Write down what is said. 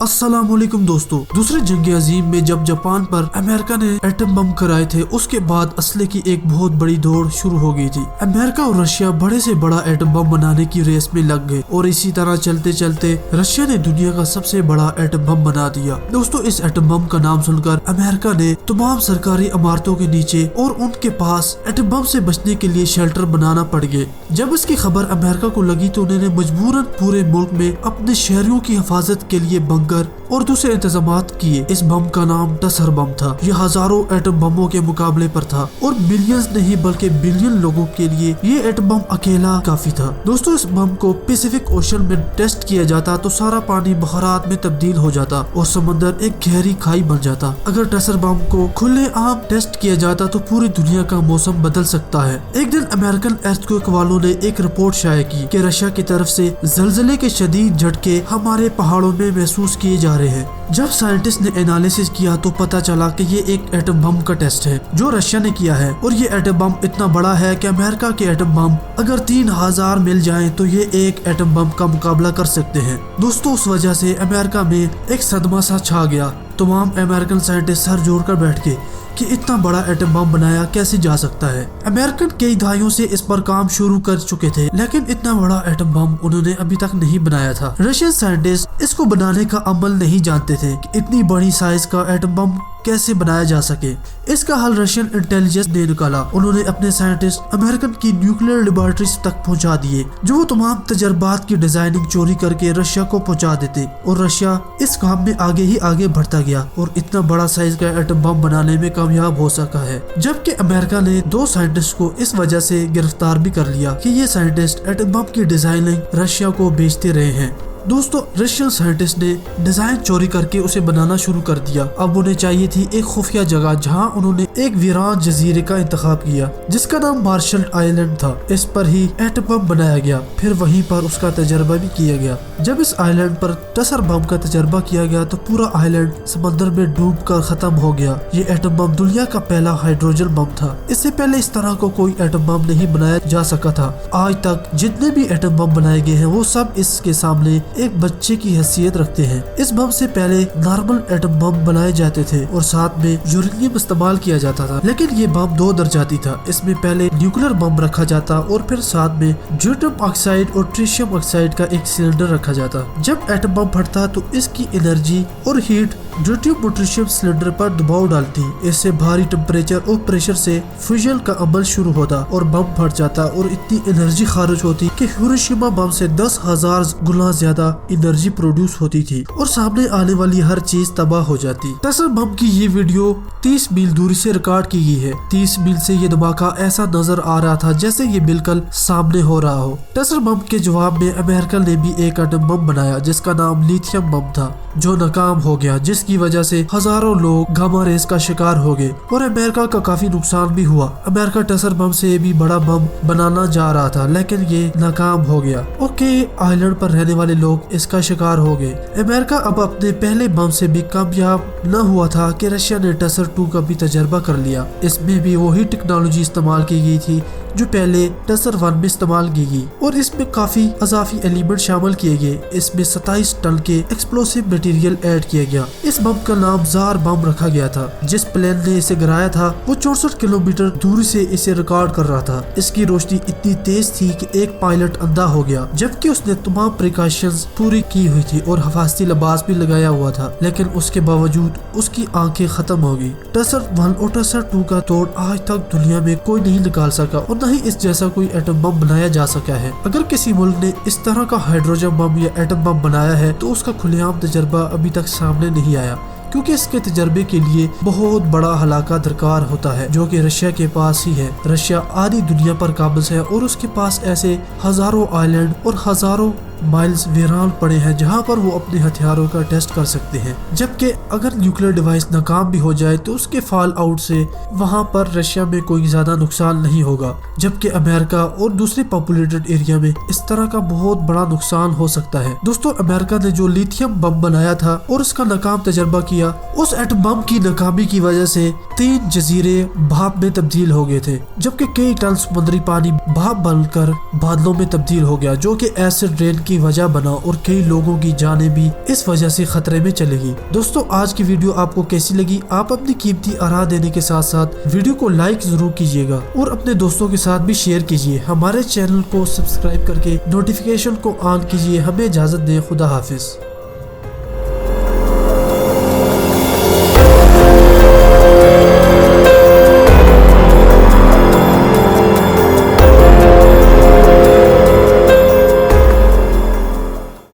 अस्सलाम वालेकुम दोस्तों, दूसरे जंग अजीम में जब जापान पर अमेरिका ने एटम बम कराए थे, उसके बाद असले की एक बहुत बड़ी दौड़ शुरू हो गई थी। अमेरिका और रशिया बड़े से बड़ा एटम बम बनाने की रेस में लग गए और इसी तरह चलते चलते रशिया ने दुनिया का सबसे बड़ा एटम बम बना दिया। दोस्तों, इस एटम बम का नाम सुनकर अमेरिका ने तमाम सरकारी इमारतों के नीचे और उनके पास एटम बम से बचने के लिए शेल्टर बनाना पड़ गए। जब इसकी खबर अमेरिका को लगी तो उन्होंने मजबूरन पूरे मुल्क में अपने शहरों की हिफाजत के लिए बंकर और दूसरे इंतजामात किए। इस बम का नाम टसर बम था। यह हजारों एटम बमों के मुकाबले पर था और मिलियंस नहीं बल्कि बिलियन लोगों के लिए ये एटम बम अकेला काफी था। दोस्तों, इस बम को पैसिफिक ओशन में टेस्ट किया जाता तो सारा पानी बहारात में तब्दील हो जाता और समंदर एक गहरी खाई बन जाता। अगर टसर बम को खुले आम टेस्ट किया जाता तो पूरी दुनिया का मौसम बदल सकता है। एक दिन अमेरिकन अर्थक्वेक वालों ने एक रिपोर्ट शाया की कि रशिया की तरफ से जलजले के शदीद झटके हमारे पहाड़ों में महसूस किए जा रहे हैं। जब साइंटिस्ट ने एनालिसिस किया तो पता चला कि ये एक एटम बम का टेस्ट है जो रशिया ने किया है और ये एटम बम इतना बड़ा है कि अमेरिका के एटम बम अगर 3000 मिल जाएं तो ये एक एटम बम का मुकाबला कर सकते हैं। दोस्तों, उस वजह से अमेरिका में एक सदमा सा छा गया। तमाम अमेरिकन साइंटिस्ट सर जोड़कर बैठ गए कि इतना बड़ा एटम बम बनाया कैसे जा सकता है। अमेरिकन कई दहाइयों से इस पर काम शुरू कर चुके थे, लेकिन इतना बड़ा एटम बम उन्होंने अभी तक नहीं बनाया था। रशियन साइंटिस्ट इसको बनाने का अमल नहीं जानते थे कि इतनी बड़ी साइज का एटम बम कैसे बनाया जा सके। इसका हल रशियन इंटेलिजेंस ने निकाला। उन्होंने अपने साइंटिस्ट अमेरिकन की न्यूक्लियर लेबोरेटरीज तक पहुंचा दिए, जो वो तमाम तजर्बात की डिजाइनिंग चोरी करके रशिया को पहुंचा देते और रशिया इस काम में आगे ही आगे बढ़ता गया और इतना बड़ा साइज का एटम बम बनाने में कामयाब हो सका है। जबकि अमेरिका ने 2 साइंटिस्ट को इस वजह से गिरफ्तार भी कर लिया कि ये साइंटिस्ट एटम बम की डिजाइनिंग रशिया को बेचते रहे हैं। दोस्तों, रशियन साइंटिस्ट ने डिजाइन चोरी करके उसे बनाना शुरू कर दिया। अब उन्हें चाहिए थी एक खुफिया जगह जहां उन्होंने एक वीरान जजीरे का इंतखाब किया जिसका नाम मार्शल आइलैंड था। इस पर ही एटम बम बनाया गया, फिर वहीं पर उसका तजर्बा भी किया गया। जब इस आइलैंड पर टसर बम का तजर्बा किया गया तो पूरा आइलैंड समंदर में डूब कर खत्म हो गया। ये एटम बम दुनिया का पहला हाइड्रोजन बम था। इससे पहले इस तरह को कोई एटम बम नहीं बनाया जा सका था। आज तक जितने भी एटम बम बनाए गए हैं वो सब इसके सामने एक बच्चे की हैसियत रखते हैं। इस बम से पहले नॉर्मल एटम बम बनाए जाते थे और साथ में यूरेनियम इस्तेमाल किया जाता था, लेकिन ये बम 2 दर्जाती था। इसमें पहले न्यूक्लियर बम रखा जाता और फिर साथ में ड्यूटेरियम ऑक्साइड और ट्रिशियम ऑक्साइड का एक सिलेंडर रखा जाता। जब एटम बम फटता तो इसकी एनर्जी और हीट ड्यूटेरियम और ट्रिशियम सिलेंडर पर दबाव डालती। इससे भारी टेम्परेचर और प्रेशर से फ्यूजन का अमल शुरू होता और बम फट जाता और इतनी एनर्जी खारिज होती कि हिरोशिमा बम से 10,000 गुना ज्यादा एनर्जी प्रोड्यूस होती थी और सामने आने वाली हर चीज तबाह हो जाती। टसर बम की ये वीडियो 30 मील दूरी से रिकॉर्ड की गई है। 30 मील से ये धमाका ऐसा नजर आ रहा था जैसे ये बिल्कुल सामने हो रहा हो। टसर बम के जवाब में अमेरिका ने भी एक एटम बम बनाया जिसका नाम लिथियम बम था, जो नाकाम हो गया, जिसकी वजह से हजारों लोग गामा रेस का शिकार हो गए और अमेरिका का काफी नुकसान भी हुआ। अमेरिका टसर बम से भी बड़ा बम बनाना जा रहा था, लेकिन ये नाकाम हो गया और कई आइलैंड पर रहने वाले लोग इसका शिकार हो गए। अमेरिका अब अपने पहले बम से भी कामयाब न हुआ था कि रशिया ने टसर 2 का भी तजर्बा कर लिया। इसमें भी वही टेक्नोलॉजी इस्तेमाल की गई थी जो पहले टसर 1 में इस्तेमाल की गई और इसमें काफी अजाफी एलिमेंट शामिल किए गए। इसमें 27 टन के एक्सप्लोसिव मटेरियल ऐड किया गया। इस बम का नाम जार बम रखा गया था। जिस प्लेन ने इसे गिराया था वो 64 किलोमीटर दूरी से इसे रिकॉर्ड कर रहा था। इसकी रोशनी इतनी तेज थी कि एक पायलट अंधा हो गया, जबकि उसने तमाम प्रिकॉशंस पूरी की हुई थी और हिफाजती लिबास भी लगाया हुआ था, लेकिन उसके बावजूद उसकी आंखें खत्म हो गई। टसर 1 और टसर 2 का तोड़ आज तक दुनिया में कोई नहीं निकाल सका और न ही इस जैसा कोई एटम बम बनाया जा सका है। अगर किसी मुल्क ने इस तरह का हाइड्रोजन बम या एटम बम बनाया है तो उसका खुलेआम तजर्बा अभी तक सामने नहीं आया, क्योंकि इसके तजर्बे के लिए बहुत बड़ा हलाका दरकार होता है जो कि रशिया के पास ही है। रशिया आधी दुनिया पर काबिज है और उसके पास ऐसे हजारों आइलैंड और हजारों माइल्स वीरान पड़े हैं जहां पर वो अपने हथियारों का टेस्ट कर सकते हैं। जबकि अगर न्यूक्लियर डिवाइस नाकाम भी हो जाए तो उसके फॉल आउट से वहां पर रशिया में कोई ज्यादा नुकसान नहीं होगा, जबकि अमेरिका और दूसरे पॉपुलेटेड एरिया में इस तरह का बहुत बड़ा नुकसान हो सकता है। दोस्तों, अमेरिका ने जो लिथियम बम बनाया था और उसका नाकाम तजर्बा किया کیا। اس ایٹم بم کی ناکامی کی وجہ سے 3 جزیرے بھاپ میں تبدیل ہو گئے تھے، جبکہ کئی ٹن سمندری پانی بھاپ بن کر بادلوں میں تبدیل ہو گیا، جو کہ ایسڈ رین کی وجہ بنا اور کئی لوگوں کی جانیں بھی اس وجہ سے خطرے میں چلے گی۔ دوستو آج کی ویڈیو آپ کو کیسی لگی؟ آپ اپنی قیمتی آراء دینے کے ساتھ ساتھ ویڈیو کو لائک ضرور کیجیے گا اور اپنے دوستوں کے ساتھ بھی شیئر کیجیے۔ ہمارے چینل کو سبسکرائب کر کے نوٹیفیکیشن کو آن کیجیے۔ ہمیں اجازت دیں، خدا حافظ۔